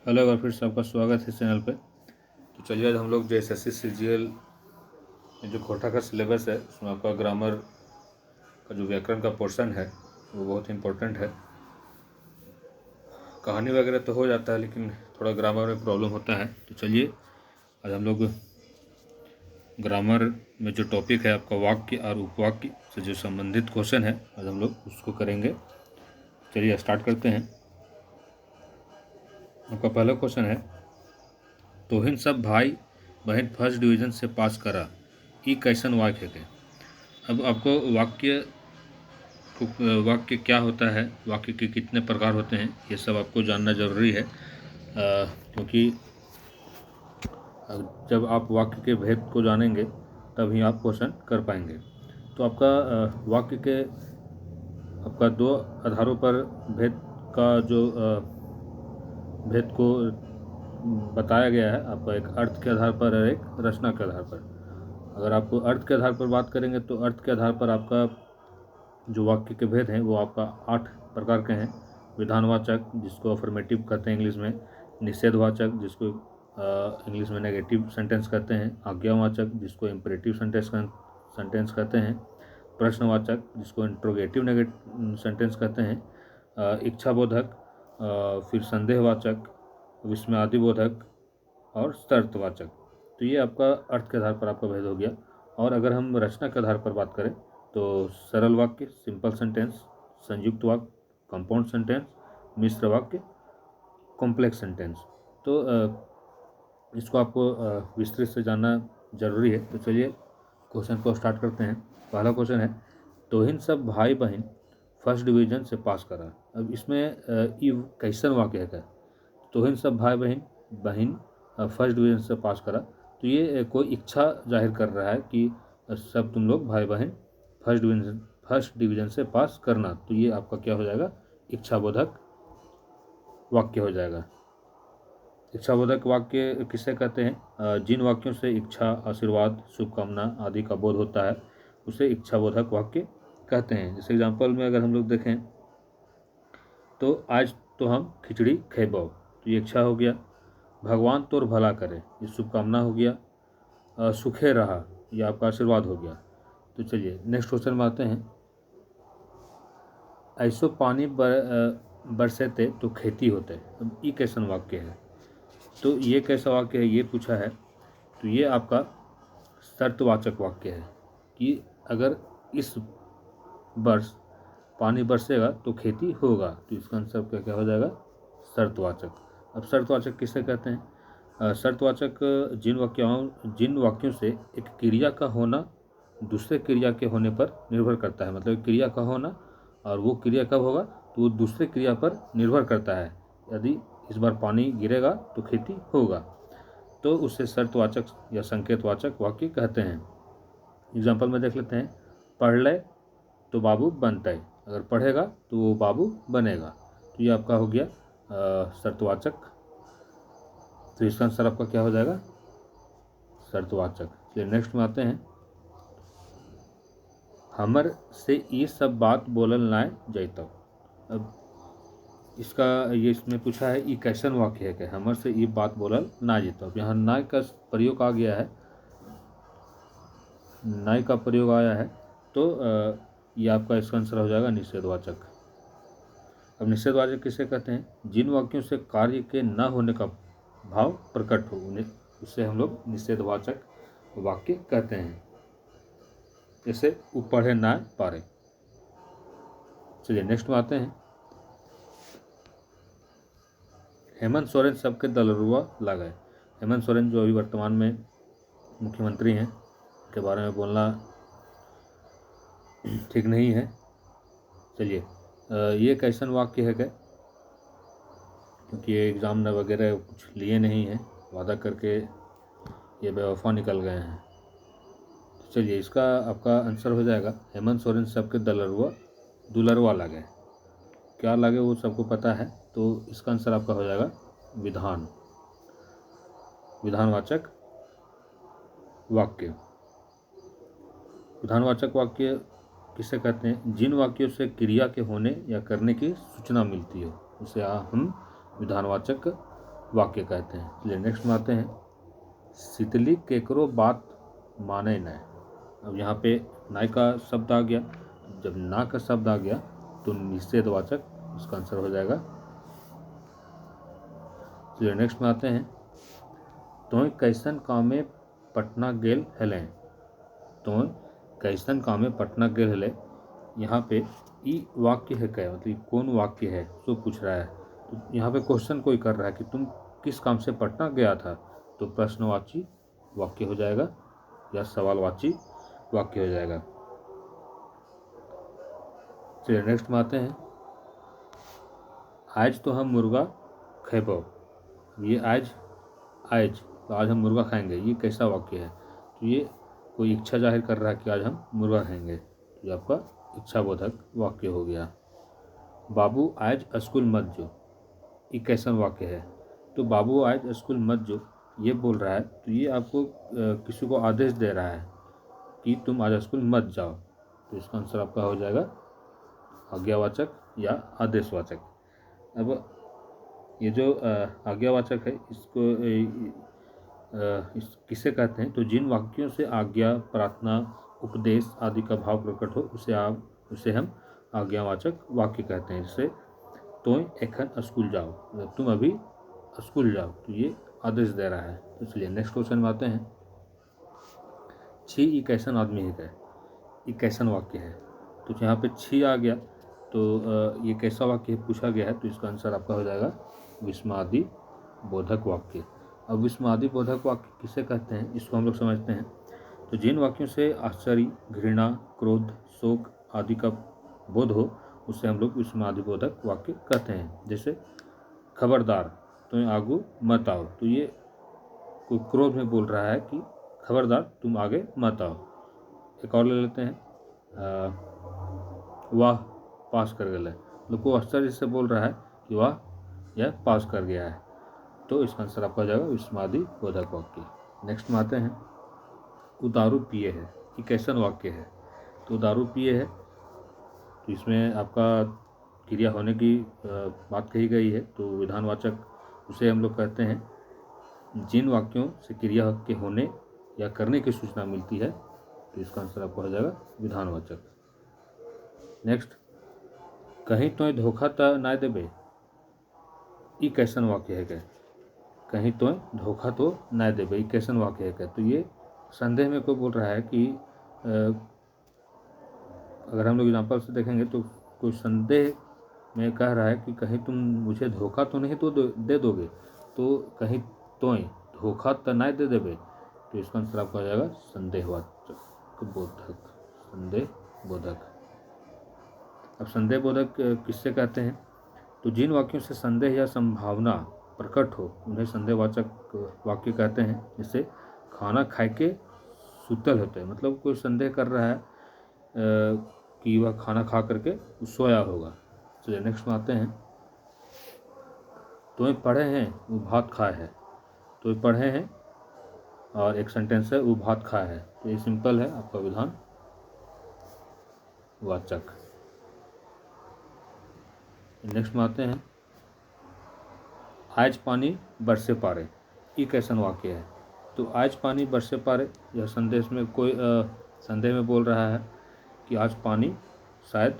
Hello, और फिर से आपका स्वागत है इस चैनल पे। तो चलिए आज हम लोग जो एसएससी सीजीएल में जो कोटा का सिलेबस है उसमें आपका ग्रामर का जो व्याकरण का पोर्शन है वो बहुत इम्पोर्टेंट है। कहानी वगैरह तो हो जाता है लेकिन थोड़ा ग्रामर में प्रॉब्लम होता है। तो चलिए आज हम लोग ग्रामर में जो टॉपिक है आपका वाक्य और उपवाक्य से जो संबंधित क्वेश्चन है आज हम लोग उसको करेंगे। चलिए स्टार्ट करते हैं। आपका पहला क्वेश्चन है, तोहिन सब भाई बहन फर्स्ट डिवीज़न से पास करा, ई कैसन वाक्य है। अब आपको वाक्य क्या होता है, वाक्य के कितने प्रकार होते हैं, ये सब आपको जानना ज़रूरी है, क्योंकि जब आप वाक्य के भेद को जानेंगे तभी आप क्वेश्चन कर पाएंगे। तो आपका वाक्य के आपका दो आधारों पर भेद का जो भेद को बताया गया है। आपका एक अर्थ के आधार पर और एक रचना के आधार पर। अगर आप अर्थ के आधार पर बात करेंगे तो अर्थ के आधार पर आपका जो वाक्य के भेद हैं वो आपका 8 प्रकार के हैं। विधानवाचक, जिसको अफर्मेटिव कहते हैं इंग्लिश में। निषेधवाचक, जिसको इंग्लिश में नेगेटिव सेंटेंस कहते हैं। आज्ञावाचक, जिसको इम्परेटिव सेंटेंस कहते हैं। प्रश्नवाचक, जिसको इंट्रोगेटिव सेंटेंस कहते हैं। इच्छाबोधक, फिर संदेहवाचक, विस्मयादिबोधक और शर्तवाचक। तो ये आपका अर्थ के आधार पर आपका भेद हो गया। और अगर हम रचना के आधार पर बात करें तो सरल वाक्य, सिंपल सेंटेंस, संयुक्त वाक्य, कंपाउंड सेंटेंस, मिश्र वाक्य, कॉम्प्लेक्स सेंटेंस। तो इसको आपको विस्तृत से जानना जरूरी है। तो चलिए क्वेश्चन को स्टार्ट करते हैं। पहला क्वेश्चन है, तोहिन सब भाई बहन फर्स्ट डिवीजन से पास करा। अब इसमें ये कैसन वाक्य है क्या। तोहिन सब भाई बहन फर्स्ट डिवीजन से पास करा, तो ये कोई इच्छा जाहिर कर रहा है कि सब तुम लोग भाई बहन फर्स्ट डिवीजन से पास करना। तो ये आपका क्या हो जाएगा, इच्छाबोधक वाक्य हो जाएगा। इच्छाबोधक वाक्य किसे कहते हैं, जिन वाक्यों से इच्छा, आशीर्वाद, शुभकामना आदि का बोध होता है उसे इच्छाबोधक वाक्य कहते हैं। जैसे एग्जाम्पल में अगर हम लोग देखें तो आज तो हम खिचड़ी खेबो, तो ये इच्छा हो गया। भगवान तोर भला करे, ये शुभकामना हो गया। सुखे रहा, ये आपका आशीर्वाद हो गया। तो चलिए नेक्स्ट क्वेश्चन में आते हैं। ऐसो पानी बरसेते तो खेती होते। अब ये कैसन वाक्य है, तो ये कैसा वाक्य है ये पूछा है। तो ये आपका शर्तवाचक वाक्य है कि अगर इस वर्ष पानी बरसेगा तो खेती होगा। तो इसका आंसर क्या हो जाएगा, शर्तवाचक। अब शर्तवाचक किसे कहते हैं, शर्तवाचक जिन वाक्यों से एक क्रिया का होना दूसरे क्रिया के होने पर निर्भर करता है। मतलब क्रिया का होना और वो क्रिया कब होगा तो वो दूसरे क्रिया पर निर्भर करता है। यदि इस बार पानी गिरेगा तो खेती होगा, तो उसे शर्तवाचक या संकेतवाचक वाक्य कहते हैं। एग्जाम्पल में देख लेते हैं। पढ़ ले तो बाबू बनते, अगर पढ़ेगा तो वो बाबू बनेगा। तो ये आपका हो गया शर्तवाचक। तो इसका आंसर आपका क्या हो जाएगा, शर्तवाचक। चलिए नेक्स्ट में आते हैं। हमर से ये सब बात बोलल नाय जैतव। अब इसका ये इसमें पूछा है ये कैसन वाक्य है क्या, हमर से ये बात बोलल ना जैतव। यहाँ नाय का प्रयोग आ गया है, नाय का प्रयोग आया है। तो ये आपका इसका आंसर हो जाएगा निषेधवाचक। अब निषेधवाचक किसे कहते हैं, जिन वाक्यों से कार्य के न होने का भाव प्रकट हो उन्हें उससे हम लोग निषेधवाचक वाक्य कहते हैं। जैसे वो पढ़े ना पारे। चलिए नेक्स्ट में आते हैं। हेमंत सोरेन सबके दलरुआ लगाए। हेमंत सोरेन जो अभी वर्तमान में मुख्यमंत्री हैं के बारे में बोलना ठीक नहीं है। चलिए ये कैसन वाक्य है क्या, क्योंकि ये एग्ज़ाम वगैरह कुछ लिए नहीं हैं, वादा करके ये बेवफा निकल गए हैं। तो चलिए इसका आपका आंसर हो जाएगा हेमंत सोरेन सबके दुलरवा लागे। क्या लागे वो सबको पता है। तो इसका आंसर आपका हो जाएगा विधानवाचक वाक्य। विधानवाचक वाक्य किसे कहते हैं, जिन वाक्यों से क्रिया के होने या करने की सूचना मिलती हो उसे हम विधानवाचक वाक्य कहते हैं। चलिए नेक्स्ट में आते हैं। शीतली केकरो बात माने न। अब यहाँ पे नाय का शब्द आ गया। जब ना का शब्द आ गया तो निषेधवाचक उसका आंसर हो जाएगा। चलिए नेक्स्ट में आते हैं। तोय कैसन कामे पटना गेल हलें। तोय कैसन कामे पटना गेल हले। यहाँ पे ई वाक्य है क्या, मतलब कौन वाक्य है सो पूछ रहा है। तो यहाँ पे क्वेश्चन कोई कर रहा है कि तुम किस काम से पटना गया था, तो प्रश्नवाची वाक्य हो जाएगा या सवालवाची वाक्य हो जाएगा। चलिए नेक्स्ट में आते हैं। आज तो हम मुर्गा खेबो। ये आज तो आज हम मुर्गा खाएंगे, ये कैसा वाक्य है। तो ये कोई इच्छा जाहिर कर रहा है कि आज हम मुर्गा खाएंगे, तो ये आपका इच्छाबोधक वाक्य हो गया। बाबू आज स्कूल मत जो, ये कैसा वाक्य है। तो बाबू आज स्कूल मत जो ये बोल रहा है, तो ये आपको किसी को आदेश दे रहा है कि तुम आज स्कूल मत जाओ। तो इसका आंसर आपका हो जाएगा आज्ञावाचक या आदेशवाचक। अब ये जो आज्ञावाचक है इसको किसे कहते हैं, तो जिन वाक्यों से आज्ञा, प्रार्थना, उपदेश आदि का भाव प्रकट हो उसे हम आज्ञावाचक वाक्य कहते हैं। जैसे तोय एखन स्कूल जाओ, तुम अभी स्कूल जाओ, तो ये आदेश दे रहा है। तो इसलिए नेक्स्ट क्वेश्चन में आते हैं। छी ई कैसन आदमी है, ये कैसन वाक्य है। तो यहाँ पे छी आ गया, तो ये कैसा वाक्य पूछा गया है, तो इसका आंसर आपका हो जाएगा विस्मादि बोधक वाक्य। अब विस्मादि बोधक वाक्य किसे कहते हैं, इसको हम लोग समझते हैं। तो जिन वाक्यों से आश्चर्य, घृणा, क्रोध, शोक आदि का बोध हो उसे हम लोग विस्मादि बोधक वाक्य कहते हैं। जैसे खबरदार तुम आगू मत आओ, तो ये कोई क्रोध में बोल रहा है कि खबरदार तुम आगे मत आओ। एक और ले लेते हैं। वाह पास कर गया, लोग को आश्चर्य से बोल रहा है कि वाह यह पास कर गया है, तो इसका आंसर आपका हो जाएगा विस्मादि बोधक वाक्य। नेक्स्ट में आते हैं। वो दारू पिए है, ये कैसन वाक्य है। तो दारू पिए है, तो इसमें आपका क्रिया होने की बात कही गई है, तो विधानवाचक उसे हम लोग कहते हैं। जिन वाक्यों से क्रिया के होने या करने की सूचना मिलती है, तो इसका आंसर आपका हो जाएगा विधानवाचक। नेक्स्ट, कहीं तो धोखा त ना देबे, ई कैसन वाक्य है क्या। कहीं तो धोखा तो ना देबे, ई कैसन वाक्य है क्या। तो ये संदेह में कोई बोल रहा है कि अगर हम लोग एग्जाम्पल से देखेंगे तो कोई संदेह में कह रहा है कि कहीं तुम मुझे धोखा तो नहीं तो दे दोगे, तो कहीं तो धोखा तो ना दे देबे, तो इसका आंसर आपका हो जाएगा संदेहवाचक बोधक, संदेह बोधक। अब संदेह बोधक किससे कहते हैं, तो जिन वाक्यों से संदेह या संभावना प्रकट हो उन्हें संदेहवाचक वाक्य कहते हैं। जैसे खाना खाए के सुतल होते हैं, मतलब कोई संदेह कर रहा है कि वह खाना खा करके सोया होगा। चलिए नेक्स्ट में आते हैं। तो पढ़े हैं वो भात खाए है, तो पढ़े हैं और एक सेंटेंस है वो भात खाए है, तो ये सिंपल है आपका विधान वाचक। नेक्स्ट में आते हैं। आज पानी बरसे पारे, ये कैसन वाक्य है। तो आज पानी बरसे पारे, यह संदेश में कोई संदेह में बोल रहा है कि आज पानी शायद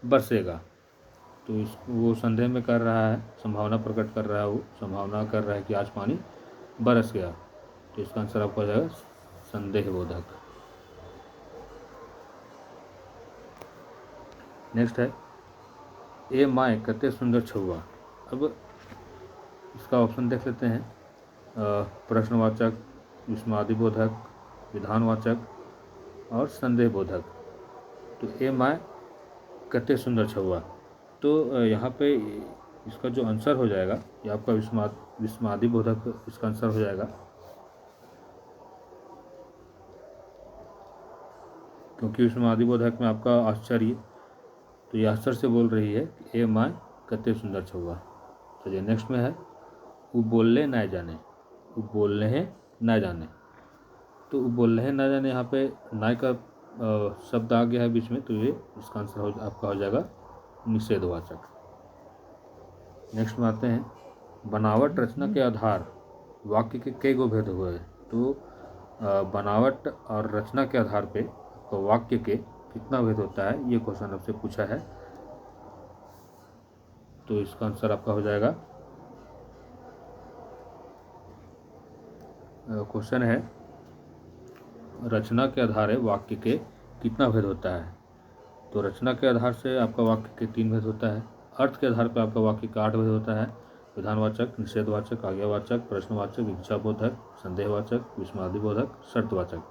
बरसेगा, तो वो संदेह में कर रहा है, संभावना प्रकट कर रहा है, वो संभावना कर रहा है कि आज पानी बरस गया, तो इसका आंसर आपको हो जाएगा संदेह बोधक। नेक्स्ट है। ए माए कते सुंदर छुआ। अब इसका ऑप्शन देख लेते हैं। प्रश्नवाचक, विस्मादिबोधक, विधानवाचक और संदेहबोधक। तो ए माए कते सुंदर छुआ, तो यहाँ पे इसका जो आंसर हो जाएगा ये आपका विस्मादिबोधक इसका आंसर हो जाएगा, क्योंकि विस्मादिबोधक में आपका आश्चर्य, तो ये आश्चर्य से बोल रही है कि ए माए कते सुंदर छुआ। चलिए नेक्स्ट में है। वो बोलने ना जाने, वो बोलने हैं ना जाने, तो वो बोलने हैं ना जाने, यहाँ पे नाय का शब्द आ गया है बीच में, तो ये इसका आंसर आपका हो जाएगा निषेधवाचक। नेक्स्ट में आते हैं। बनावट रचना के आधार वाक्य के कई गो भेद हुए। तो बनावट और रचना के आधार पे तो वाक्य के कितना भेद होता है, ये क्वेश्चन आपसे पूछा है। तो इसका आंसर आपका हो जाएगा, क्वेश्चन है रचना के आधार है वाक्य के कितना भेद होता है। तो रचना के आधार से आपका वाक्य के 3 भेद होता है। अर्थ के आधार पर आपका वाक्य का 8 भेद होता है। विधानवाचक, निषेधवाचक, आज्ञावाचक, प्रश्नवाचक, इच्छाबोधक, संदेहवाचक, विस्मयादिबोधक, शर्तवाचक।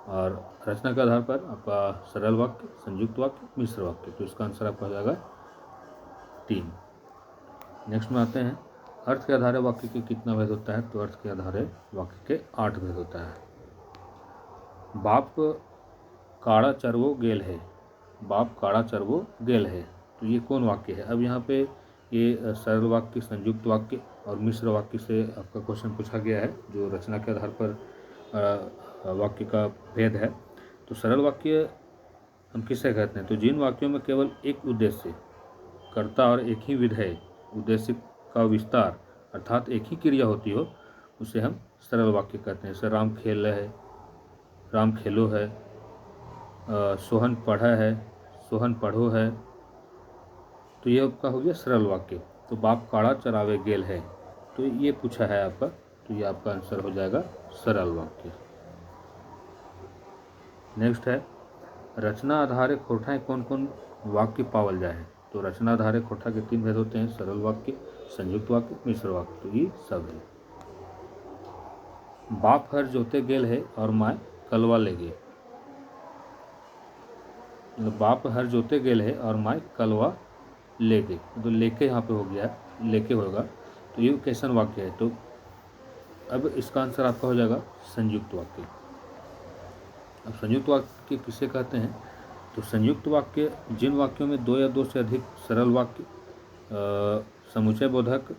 और रचना के आधार पर आपका सरल वाक्य, संयुक्त वाक्य, मिश्र वाक्य। तो इसका आंसर आपका हो जाएगा 3। नेक्स्ट में आते हैं, अर्थ के आधार वाक्य के कितना भेद होता है। तो अर्थ के आधार वाक्य के 8 भेद होता है। बाप काड़ा चरवो गेल है, बाप काड़ा चरवो गेल है। तो ये कौन वाक्य है। अब यहाँ पे ये सरल वाक्य, संयुक्त वाक्य और मिश्र वाक्य से आपका क्वेश्चन पूछा गया है, जो रचना के आधार पर वाक्य का भेद है। तो सरल वाक्य हम किसे कहते हैं। तो जिन वाक्यों में केवल एक उद्देश्य, कर्ता और एक ही विधेय, उद्देश्य का विस्तार अर्थात एक ही क्रिया होती हो, उसे हम सरल वाक्य कहते हैं। जैसे राम खेल है, राम खेलो है, सोहन पढ़ा है, सोहन पढ़ो है। तो ये आपका हो गया सरल वाक्य। तो बाप काड़ा चरावे गेल है, तो ये पूछा है आपका, तो ये आपका आंसर हो जाएगा सरल वाक्य। नेक्स्ट है, रचना आधारे खोठाएं कौन कौन वाक्य पावल जाए। तो रचना आधारे खोठा के 3 भेद होते हैं, सरल वाक्य, संयुक्त वाक्य, मिश्र वाक्य। तो ये सब है। बाप हर जोते गेल है और माय कलवा ले गे। मतलब बाप हर जोते गेल है और माय कलवा ले गे, तो लेके यहाँ पे हो गया, लेके होगा। तो ये कैसन वाक्य है। तो अब इसका आंसर आपका हो जाएगा संयुक्त वाक्य। अब संयुक्त वाक्य किसे कहते हैं। तो संयुक्त वाक्य जिन वाक्यों में 2 या 2 से अधिक सरल वाक्य, समुचय बोधक,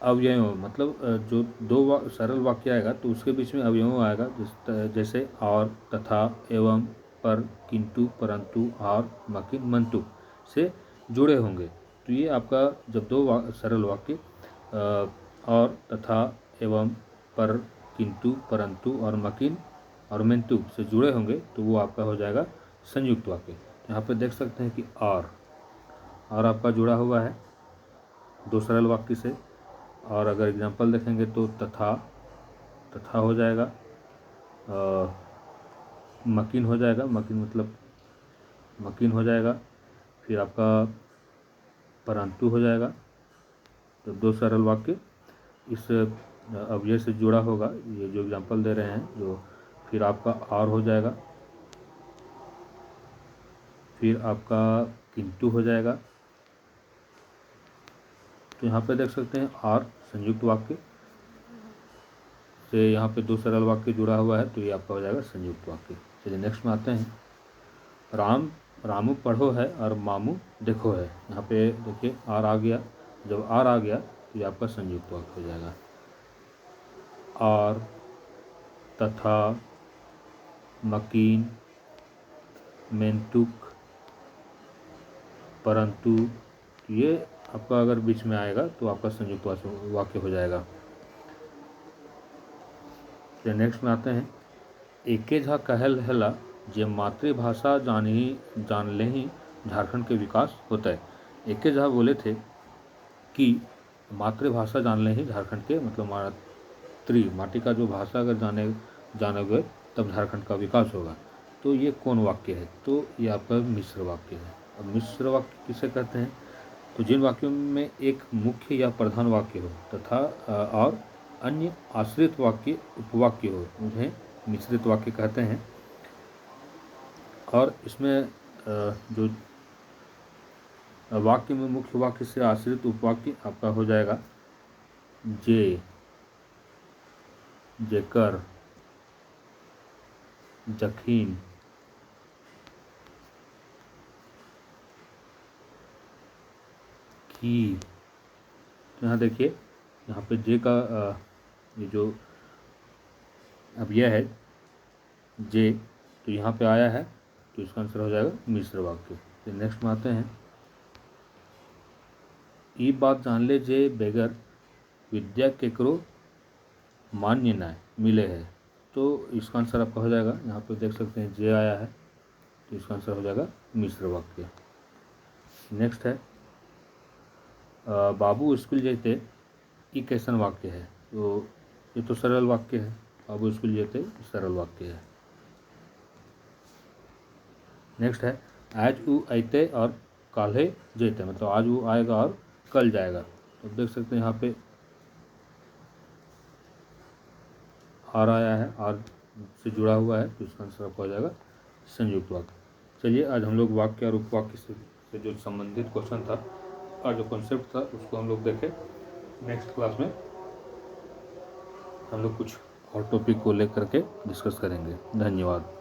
अवयव, मतलब जो 2 सरल वाक्य आएगा तो उसके बीच में अवयव आएगा, जैसे और, तथा, एवं, पर, किंतु, परंतु, और, मकिन, मंतु से जुड़े होंगे। तो ये आपका जब 2 सरल वाक्य और, तथा, एवं, पर, किंतु, परंतु और मकिन और मेंतु से जुड़े होंगे तो वो आपका हो जाएगा संयुक्त वाक्य। यहाँ पे देख सकते हैं कि और आपका जुड़ा हुआ है 2 सरल वाक्य से। और अगर एग्जाम्पल देखेंगे तो तथा, तथा हो जाएगा, मकिन हो जाएगा, मकिन मतलब मकिन हो जाएगा, फिर आपका परंतु हो जाएगा। तो 2 सरल वाक्य इस अवयव से जुड़ा होगा, ये जो एग्जाम्पल दे रहे हैं जो। फिर आपका और हो जाएगा, फिर आपका किंतु हो जाएगा। तो यहाँ पे देख सकते हैं और संयुक्त वाक्य से यहाँ पे 2 सरल वाक्य जुड़ा हुआ है, तो ये आपका हो जाएगा संयुक्त वाक्य। चलिए नेक्स्ट में आते हैं, रामू पढ़ो है और मामू देखो है। यहाँ पे देखिए आर आ गया, जब आर आ गया तो ये आपका संयुक्त वाक्य हो जाएगा। और, तथा, मकीन, मेंतुक, परंतु, ये आपका अगर बीच में आएगा तो आपका संयुक्त वाक्य हो जाएगा। फिर नेक्स्ट में आते हैं, एके झा कहल हला जे मातृभाषा जानले ही झारखंड के विकास होता है। एके झा बोले थे कि मातृभाषा जानले ही झारखंड के, मतलब माटी का जो भाषा अगर जानोगे तब झारखंड का विकास होगा। तो ये कौन वाक्य है। तो ये आपका मिश्र वाक्य है। अब मिश्र वाक्य किसे कहते हैं। तो जिन वाक्यों में एक मुख्य या प्रधान वाक्य हो तथा और अन्य आश्रित वाक्य उपवाक्य हो, उन्हें मिश्रित वाक्य कहते हैं। और इसमें जो वाक्य में मुख्य वाक्य से आश्रित उपवाक्य आपका हो जाएगा जे, जेकर, जखीन, की। तो यहाँ देखिए, यहाँ पे जे का ये जो अब यह है जे, तो यहाँ पे आया है, तो इसका आंसर हो जाएगा मिश्र वाक्य। फिर नेक्स्ट में आते हैं, ई बात जान ले जे बेगर विद्या केकरो मान्य ना मिले है। तो इसका आंसर आपका हो जाएगा, यहाँ पे देख सकते हैं जे आया है, तो इसका आंसर हो जाएगा मिश्र वाक्य। नेक्स्ट है बाबू स्कूल जेते, ई कैसन वाक्य है। तो ये तो सरल वाक्य है, बाबू स्कूल जेते सरल वाक्य है। नेक्स्ट है आज वो आते और काल्हे जेते, मतलब आज वो आएगा और कल जाएगा। तो देख सकते हैं यहाँ पे आर आया है, आर से जुड़ा हुआ है, तो इसका आंसर आपका हो जाएगा संयुक्त वाक्य। चलिए आज हम लोग वाक्य और उपवाक्य से जो संबंधित क्वेश्चन था और जो कॉन्सेप्ट था उसको हम लोग देखें। नेक्स्ट क्लास में हम लोग कुछ और टॉपिक को लेकर के डिस्कस करेंगे। धन्यवाद।